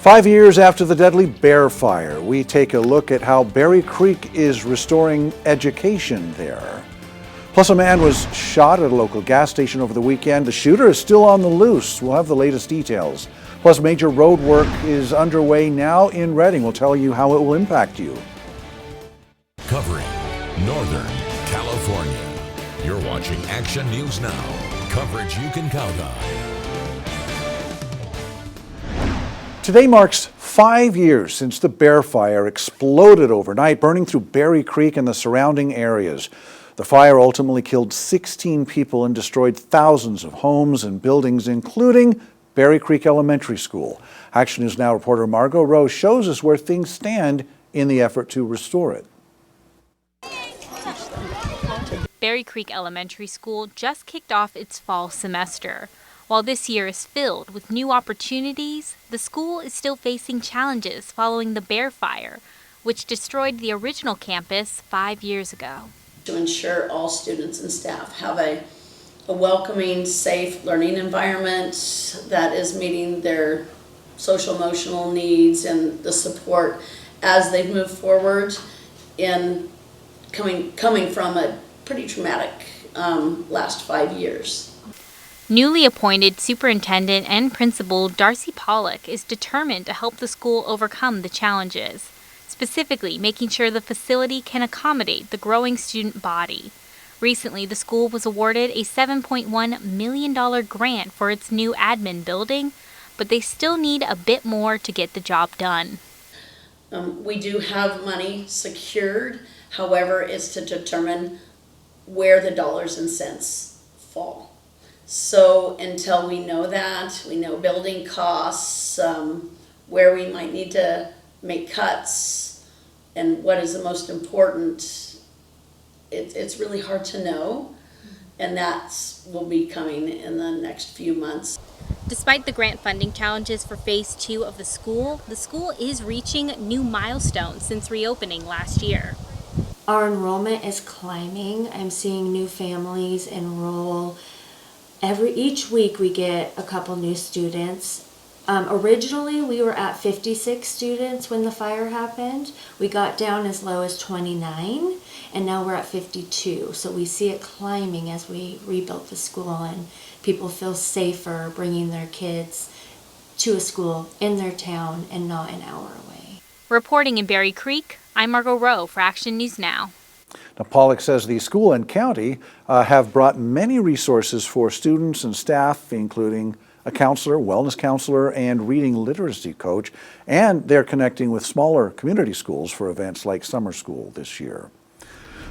5 years after the deadly Bear Fire, we take a look at how Berry Creek is restoring education there. Plus, a man was shot at a local gas station over the weekend. The shooter is still on the loose. We'll have the latest details. Plus, major road work is underway now in Redding. We'll tell you how it will impact you. Covering Northern California. You're watching Action News Now. Coverage you can count on. Today marks 5 years since the Bear Fire exploded overnight, burning through Berry Creek and the surrounding areas. The fire ultimately killed 16 people and destroyed thousands of homes and buildings, including Berry Creek Elementary School. Action News Now reporter Margot Rowe shows us where things stand in the effort to restore it. Berry Creek Elementary School just kicked off its fall semester. While this year is filled with new opportunities, the school is still facing challenges following the Bear Fire, which destroyed the original campus 5 years ago. To ensure all students and staff have a welcoming, safe learning environment that is meeting their social emotional needs and the support as they move forward in coming from a pretty traumatic last 5 years. Newly appointed superintendent and principal Darcy Pollock is determined to help the school overcome the challenges, specifically making sure the facility can accommodate the growing student body. Recently, the school was awarded a $7.1 million grant for its new admin building, but they still need a bit more to get the job done. We do have money secured, however, it's to determine where the dollars and cents fall. So until we know that, we know building costs, where we might need to make cuts, and what is the most important, it's really hard to know, and that will be coming in the next few months. Despite the grant funding challenges for Phase 2 of the school is reaching new milestones since reopening last year. Our enrollment is climbing. I'm seeing new families enroll. Each week we get a couple new students. Originally we were at 56 students when the fire happened. We got down as low as 29 and now we're at 52. So we see it climbing as we rebuilt the school and people feel safer bringing their kids to a school in their town and not an hour away. Reporting in Berry Creek, I'm Margot Rowe for Action News Now. Now, Pollock says the school and county have brought many resources for students and staff, including a counselor, wellness counselor, and reading literacy coach, and they're connecting with smaller community schools for events like summer school this year.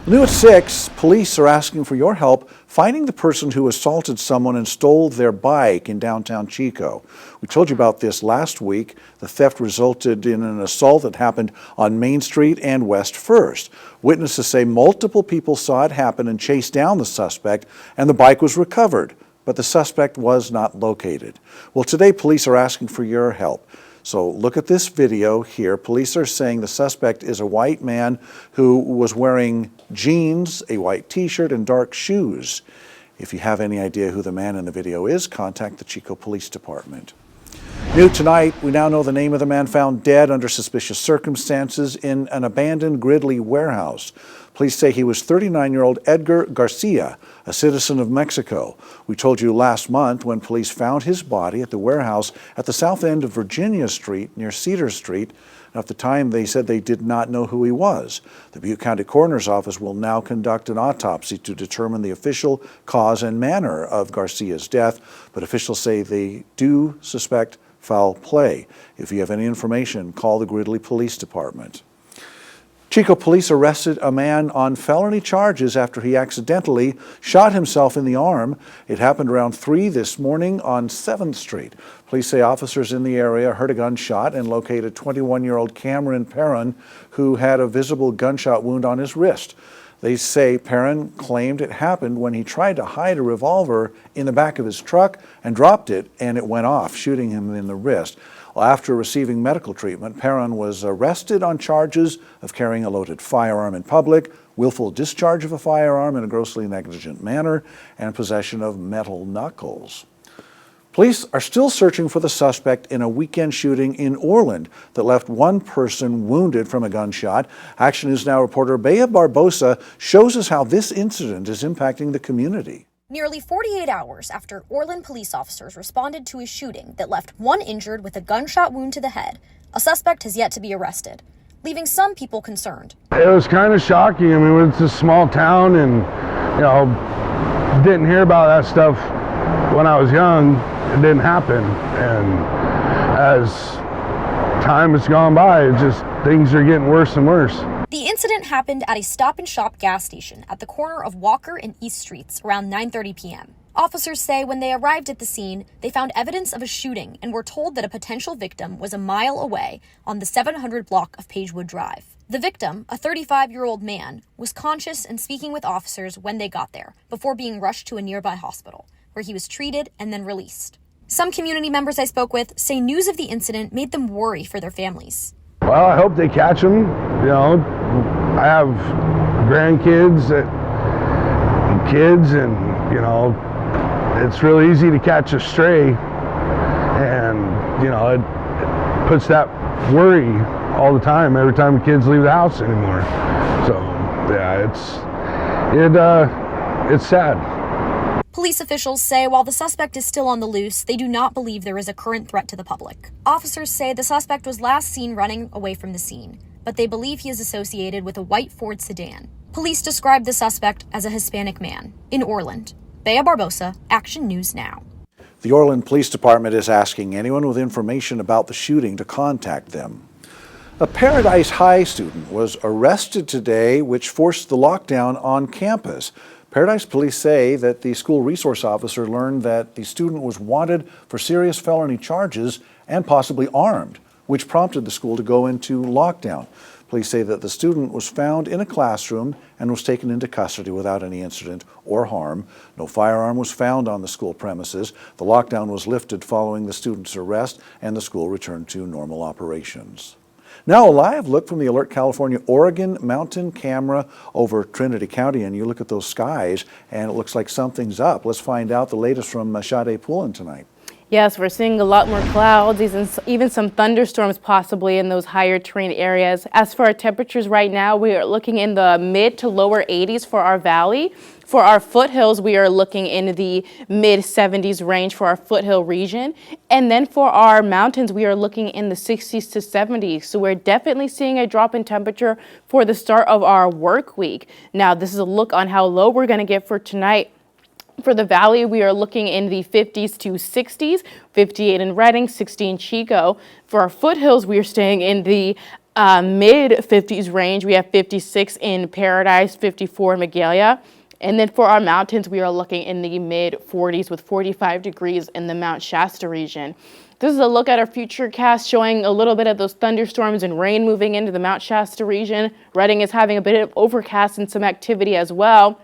New at 6, police are asking for your help finding the person who assaulted someone and stole their bike in downtown Chico. We told you about this last week. The theft resulted in an assault that happened on Main Street and West 1st. Witnesses say multiple people saw it happen and chased down the suspect, and the bike was recovered, but the suspect was not located. Well, today police are asking for your help. So look at this video here. Police are saying the suspect is a white man who was wearing jeans, a white t-shirt, and dark shoes. If you have any idea who the man in the video is, contact the Chico Police Department. New tonight, we now know the name of the man found dead under suspicious circumstances in an abandoned Gridley warehouse. Police say he was 39-year-old Edgar Garcia, a citizen of Mexico. We told you last month when police found his body at the warehouse at the south end of Virginia Street near Cedar Street. At the time, they said they did not know who he was. The Butte County Coroner's Office will now conduct an autopsy to determine the official cause and manner of Garcia's death, but officials say they do suspect foul play. If you have any information, call the Gridley Police Department. Chico police arrested a man on felony charges after he accidentally shot himself in the arm. It happened around 3 this morning on 7th Street. Police say officers in the area heard a gunshot and located 21-year-old Cameron Perrin, who had a visible gunshot wound on his wrist. They say Perrin claimed it happened when he tried to hide a revolver in the back of his truck and dropped it, and it went off, shooting him in the wrist. Well, after receiving medical treatment, Perrin was arrested on charges of carrying a loaded firearm in public, willful discharge of a firearm in a grossly negligent manner, and possession of metal knuckles. Police are still searching for the suspect in a weekend shooting in Orland that left one person wounded from a gunshot. Action News Now reporter Bea Barbosa shows us how this incident is impacting the community. Nearly 48 hours after Orland police officers responded to a shooting that left one injured with a gunshot wound to the head, a suspect has yet to be arrested, leaving some people concerned. It was kind of shocking. I mean, it's a small town and, didn't hear about that stuff when I was young. It didn't happen. And as time has gone by, things are getting worse and worse. The incident happened at a Stop and Shop gas station at the corner of Walker and East Streets around 9:30 p.m. Officers say when they arrived at the scene, they found evidence of a shooting and were told that a potential victim was a mile away on the 700 block of Pagewood Drive. The victim, a 35-year-old man, was conscious and speaking with officers when they got there, before being rushed to a nearby hospital, where he was treated and then released. Some community members I spoke with say news of the incident made them worry for their families. Well, I hope they catch him. I have grandkids and kids, and, it's really easy to catch a stray. And, it puts that worry all the time, every time the kids leave the house anymore. So, yeah, it's sad. Police officials say while the suspect is still on the loose, they do not believe there is a current threat to the public. Officers say the suspect was last seen running away from the scene, but they believe he is associated with a white Ford sedan. Police described the suspect as a Hispanic man in Orland. Bea Barbosa, Action News Now. The Orland Police Department is asking anyone with information about the shooting to contact them. A Paradise High student was arrested today, which forced the lockdown on campus. Paradise police say that the school resource officer learned that the student was wanted for serious felony charges and possibly armed, which prompted the school to go into lockdown. Police say that the student was found in a classroom and was taken into custody without any incident or harm. No firearm was found on the school premises. The lockdown was lifted following the student's arrest, and the school returned to normal operations. Now a live look from the Alert California Oregon mountain camera over Trinity County, and you look at those skies and it looks like something's up. Let's find out the latest from Sade Poulin tonight. Yes, we're seeing a lot more clouds, even some thunderstorms possibly in those higher terrain areas. As for our temperatures right now, we are looking in the mid to lower 80s for our valley. For our foothills, we are looking in the mid 70s range for our foothill region. And then for our mountains, we are looking in the 60s to 70s. So we're definitely seeing a drop in temperature for the start of our work week. Now, this is a look on how low we're going to get for tonight. For the valley, we are looking in the 50s to 60s, 58 in Redding, 60 in Chico. For our foothills, we are staying in the mid 50s range. We have 56 in Paradise, 54 in Magalia. And then for our mountains, we are looking in the mid 40s with 45 degrees in the Mount Shasta region. This is a look at our future cast showing a little bit of those thunderstorms and rain moving into the Mount Shasta region. Redding is having a bit of overcast and some activity as well.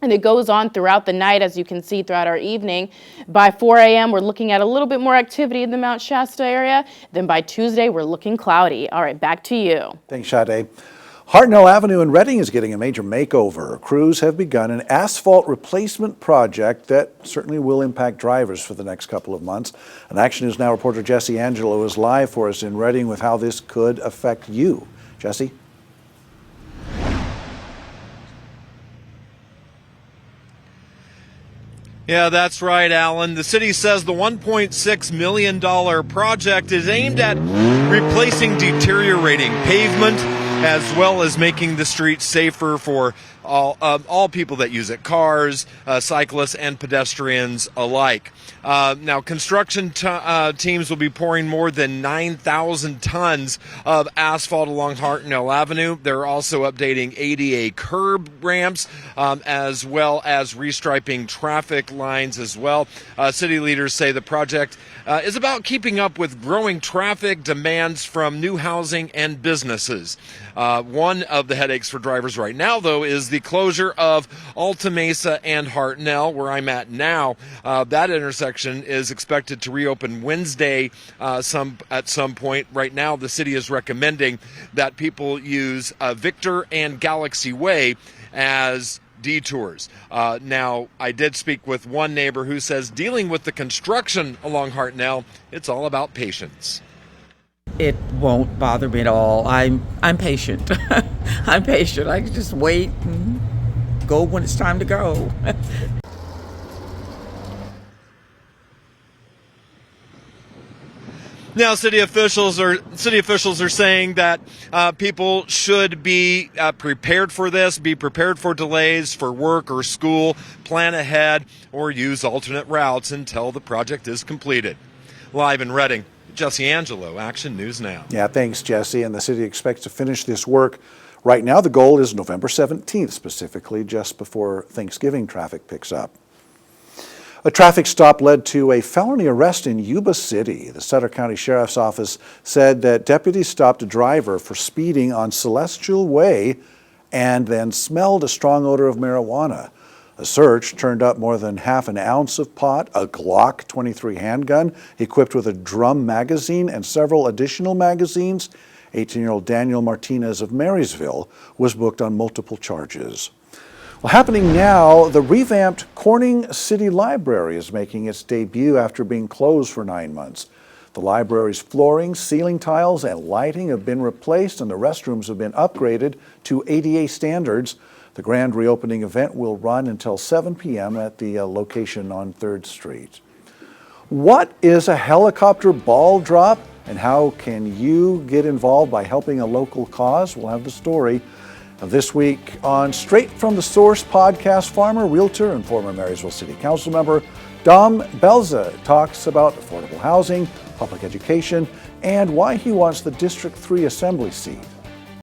And it goes on throughout the night, as you can see throughout our evening. By 4 a.m., we're looking at a little bit more activity in the Mount Shasta area. Then by Tuesday, we're looking cloudy. All right, back to you. Thanks, Sade. Hartnell Avenue in Redding is getting a major makeover. Crews have begun an asphalt replacement project that certainly will impact drivers for the next couple of months. And Action News Now reporter Jesse Angelo is live for us in Redding with how this could affect you. Jesse? Yeah, that's right, Alan. The city says the $1.6 million project is aimed at replacing deteriorating pavement as well as making the streets safer for all people that use it, cars, cyclists, and pedestrians alike. Now, construction teams will be pouring more than 9,000 tons of asphalt along Hartnell Avenue. They're also updating ADA curb ramps as well as restriping traffic lines as well. City leaders say the project is about keeping up with growing traffic demands from new housing and businesses. One of the headaches for drivers right now, though, is the closure of Alta Mesa and Hartnell, where I'm at now. That intersection is expected to reopen Wednesday at some point. Right now, the city is recommending that people use Victor and Galaxy Way as detours. Now, I did speak with one neighbor who says dealing with the construction along Hartnell, it's all about patience. It won't bother me at all. I'm patient. I'm patient. I can just wait and go when it's time to go. Now, city officials are saying that people should be prepared for this, be prepared for delays for work or school, plan ahead, or use alternate routes until the project is completed. Live in Reading, Jesse Angelo, Action News Now. Yeah, thanks, Jesse. And the city expects to finish this work. Right now, the goal is November 17th, specifically just before Thanksgiving traffic picks up. A traffic stop led to a felony arrest in Yuba City. The Sutter County Sheriff's Office said that deputies stopped a driver for speeding on Celestial Way and then smelled a strong odor of marijuana. A search turned up more than half an ounce of pot, a Glock 23 handgun equipped with a drum magazine and several additional magazines. 18-year-old Daniel Martinez of Marysville was booked on multiple charges. Well, happening now, the revamped Corning City Library is making its debut after being closed for 9 months. The library's flooring, ceiling tiles, and lighting have been replaced, and the restrooms have been upgraded to ADA standards. The grand reopening event will run until 7 p.m. at the location on 3rd Street. What is a helicopter ball drop, and how can you get involved by helping a local cause? We'll have the story. This week on Straight from the Source podcast, farmer, realtor, and former Marysville City Council member Dom Belza talks about affordable housing, public education, and why he wants the District 3 Assembly seat.